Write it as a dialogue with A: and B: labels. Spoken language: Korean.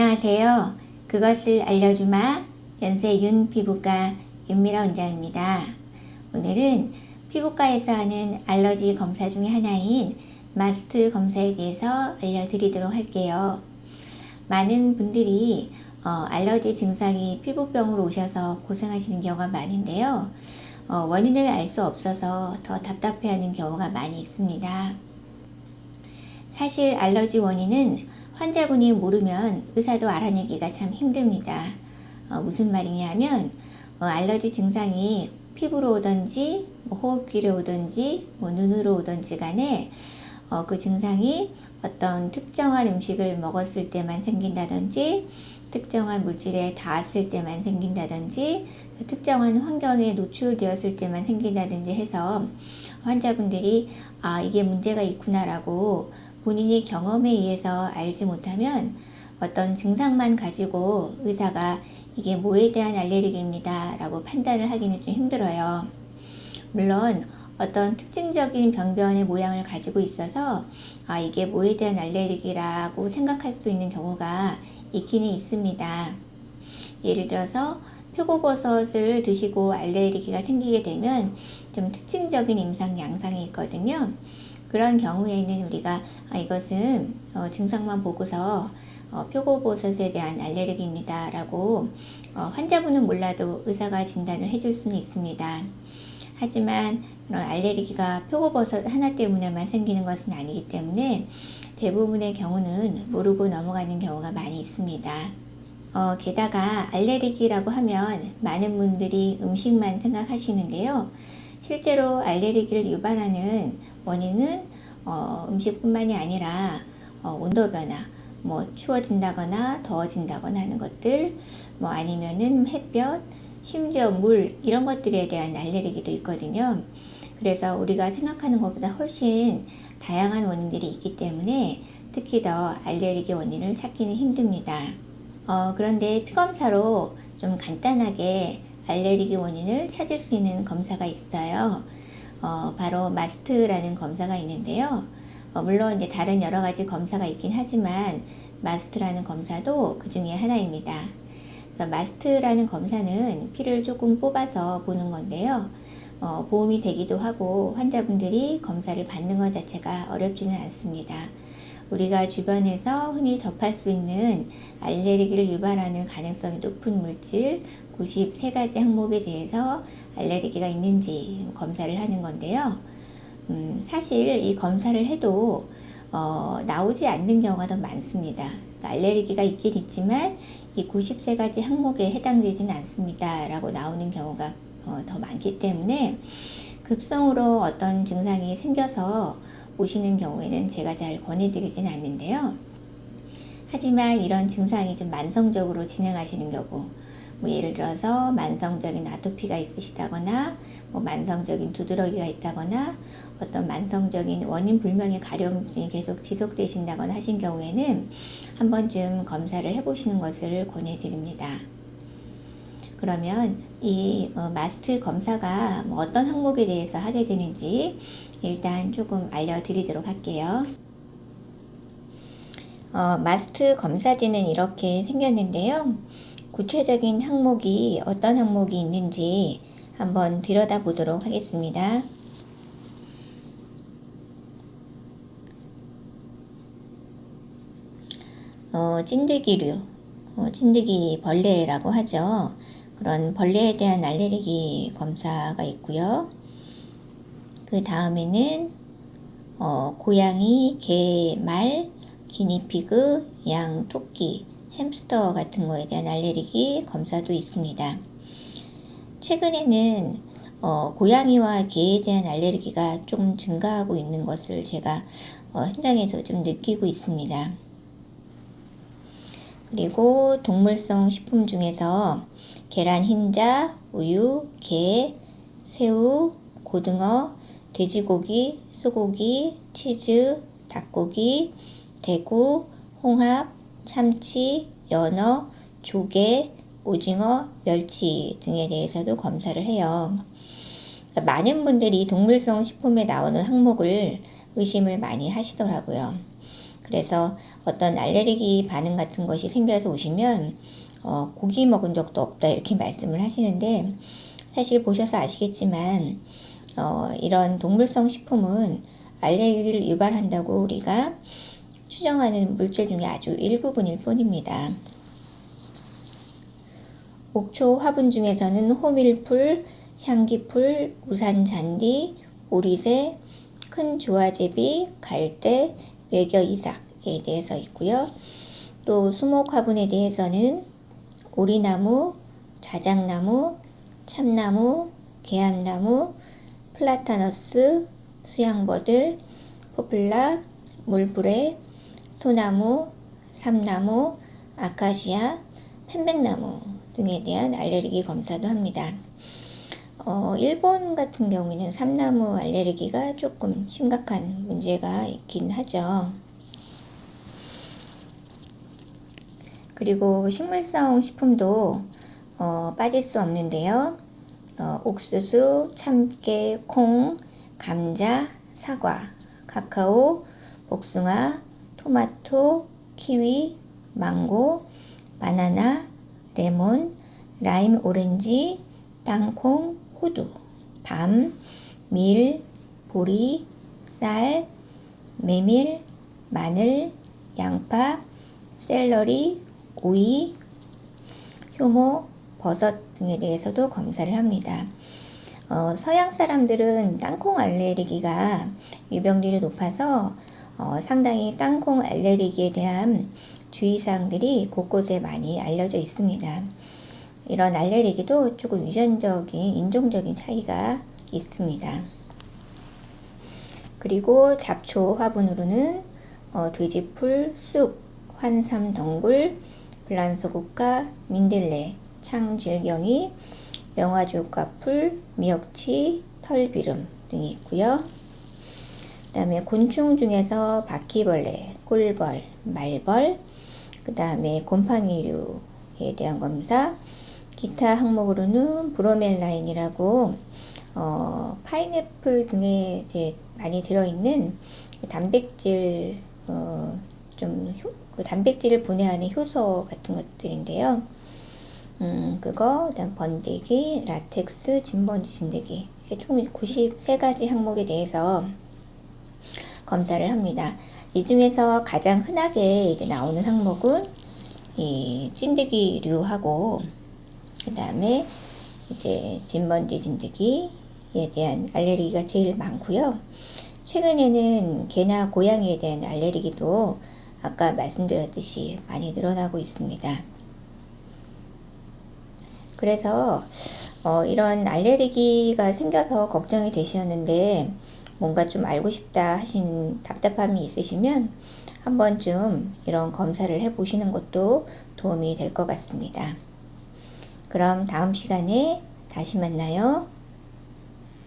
A: 안녕하세요. 그것을 알려주마 연세 윤 피부과 윤미라 원장입니다. 오늘은 피부과에서 하는 알러지 검사 중에 하나인 마스트 검사에 대해서 알려드리도록 할게요. 많은 분들이 알러지 증상이 피부병으로 오셔서 고생하시는 경우가 많은데요. 원인을 알 수 없어서 더 답답해하는 경우가 많이 있습니다. 사실 알러지 원인은 환자분이 모르면 의사도 알아내기가 참 힘듭니다. 무슨 말이냐 하면 알러지 증상이 피부로 오든지 호흡기로 오든지 눈으로 오든지 간에 그 증상이 어떤 특정한 음식을 먹었을 때만 생긴다든지 특정한 물질에 닿았을 때만 생긴다든지 특정한 환경에 노출되었을 때만 생긴다든지 해서 환자분들이 이게 문제가 있구나라고 본인이 경험에 의해서 알지 못하면 어떤 증상만 가지고 의사가 이게 뭐에 대한 알레르기입니다 라고 판단을 하기는 좀 힘들어요. 물론 어떤 특징적인 병변의 모양을 가지고 있어서 이게 뭐에 대한 알레르기라고 생각할 수 있는 경우가 있기는 있습니다. 예를 들어서 표고버섯을 드시고 알레르기가 생기게 되면 좀 특징적인 임상 양상이 있거든요. 그런 경우에는 우리가 이것은 증상만 보고서 표고버섯에 대한 알레르기입니다 라고 환자분은 몰라도 의사가 진단을 해줄 수는 있습니다. 하지만 알레르기가 표고버섯 하나 때문에만 생기는 것은 아니기 때문에 대부분의 경우는 모르고 넘어가는 경우가 많이 있습니다. 게다가 알레르기라고 하면 많은 분들이 음식만 생각하시는데요. 실제로 알레르기를 유발하는 원인은 음식뿐만이 아니라 온도 변화, 추워진다거나 더워진다거나 하는 것들, 아니면은 햇볕, 심지어 물 이런 것들에 대한 알레르기도 있거든요. 그래서 우리가 생각하는 것보다 훨씬 다양한 원인들이 있기 때문에 특히 더 알레르기 원인을 찾기는 힘듭니다. 그런데 피검사로 좀 간단하게 알레르기 원인을 찾을 수 있는 검사가 있어요. 바로 마스트라는 검사가 있는데요. 물론 이제 다른 여러 가지 검사가 있긴 하지만 마스트라는 검사도 그 중에 하나입니다. 그래서 마스트라는 검사는 피를 조금 뽑아서 보는 건데요. 보험이 되기도 하고 환자분들이 검사를 받는 것 자체가 어렵지는 않습니다. 우리가 주변에서 흔히 접할 수 있는 알레르기를 유발하는 가능성이 높은 물질 93가지 항목에 대해서 알레르기가 있는지 검사를 하는 건데요. 사실 이 검사를 해도 나오지 않는 경우가 더 많습니다. 그러니까 알레르기가 있긴 있지만 이 93가지 항목에 해당되지는 않습니다 라고 나오는 경우가 더 많기 때문에 급성으로 어떤 증상이 생겨서 오시는 경우에는 제가 잘 권해드리진 않는데요. 하지만 이런 증상이 좀 만성적으로 진행하시는 경우, 예를 들어서 만성적인 아토피가 있으시다거나 만성적인 두드러기가 있다거나 어떤 만성적인 원인 불명의 가려움이 계속 지속되신다거나 하신 경우에는 한 번쯤 검사를 해보시는 것을 권해드립니다. 그러면 이 마스트 검사가 어떤 항목에 대해서 하게 되는지 일단 조금 알려드리도록 할게요. 마스트 검사지는 이렇게 생겼는데요. 구체적인 항목이 어떤 항목이 있는지 한번 들여다보도록 하겠습니다. 찐득이류, 찐득이 벌레라고 하죠. 그런 벌레에 대한 알레르기 검사가 있고요. 그 다음에는 고양이, 개, 말, 기니피그, 양, 토끼, 햄스터 같은 거에 대한 알레르기 검사도 있습니다. 최근에는 고양이와 개에 대한 알레르기가 좀 증가하고 있는 것을 제가 현장에서 좀 느끼고 있습니다. 그리고 동물성 식품 중에서 계란 흰자, 우유, 게, 새우, 고등어, 돼지고기, 소고기, 치즈, 닭고기, 대구, 홍합, 참치, 연어, 조개, 오징어, 멸치 등에 대해서도 검사를 해요. 많은 분들이 동물성 식품에 나오는 항목을 의심을 많이 하시더라고요. 그래서 어떤 알레르기 반응 같은 것이 생겨서 오시면 고기 먹은 적도 없다 이렇게 말씀을 하시는데, 사실 보셔서 아시겠지만 이런 동물성 식품은 알레르기를 유발한다고 우리가 추정하는 물질 중에 아주 일부분일 뿐입니다. 옥초 화분 중에서는 호밀풀, 향기풀, 우산잔디, 오리새, 큰 조화제비, 갈대, 외겨이삭에 대해서 있고요. 또 수목 화분에 대해서는 오리나무, 자작나무, 참나무, 개암나무, 플라타너스, 수양버들, 포플라, 물불에, 소나무, 삼나무, 아카시아, 편백나무 등에 대한 알레르기 검사도 합니다. 일본 같은 경우에는 삼나무 알레르기가 조금 심각한 문제가 있긴 하죠. 그리고 식물성 식품도 빠질 수 없는데요. 옥수수, 참깨, 콩, 감자, 사과, 카카오, 복숭아, 토마토, 키위, 망고, 바나나, 레몬, 라임 오렌지, 땅콩, 호두, 밤, 밀, 보리, 쌀, 메밀, 마늘, 양파, 샐러리, 오이, 효모, 버섯 등에 대해서도 검사를 합니다. 서양 사람들은 땅콩 알레르기가 유병률이 높아서 상당히 땅콩 알레르기에 대한 주의사항들이 곳곳에 많이 알려져 있습니다. 이런 알레르기도 조금 유전적인, 인종적인 차이가 있습니다. 그리고 잡초 화분으로는 돼지풀, 쑥, 환삼덩굴, 블란소국화, 민들레, 창질경이, 명화조가풀, 미역치, 털비름 등이 있고요. 그 다음에 곤충 중에서 바퀴벌레, 꿀벌, 말벌, 그 다음에 곰팡이류에 대한 검사, 기타 항목으로는 브로멜라인이라고 파인애플 등에 이제 많이 들어있는 단백질 그 단백질을 분해하는 효소 같은 것들인데요. 그거, 그다음 번데기, 라텍스, 진먼지 진드기, 총 93가지 항목에 대해서 검사를 합니다. 이 중에서 가장 흔하게 이제 나오는 항목은 이 찐드기류하고, 그 다음에 이제 진먼지 진드기에 대한 알레르기가 제일 많고요. 최근에는 개나 고양이에 대한 알레르기도 아까 말씀드렸듯이 많이 늘어나고 있습니다. 그래서 이런 알레르기가 생겨서 걱정이 되셨는데 뭔가 좀 알고 싶다 하시는 답답함이 있으시면 한 번쯤 이런 검사를 해보시는 것도 도움이 될 것 같습니다. 그럼 다음 시간에 다시 만나요.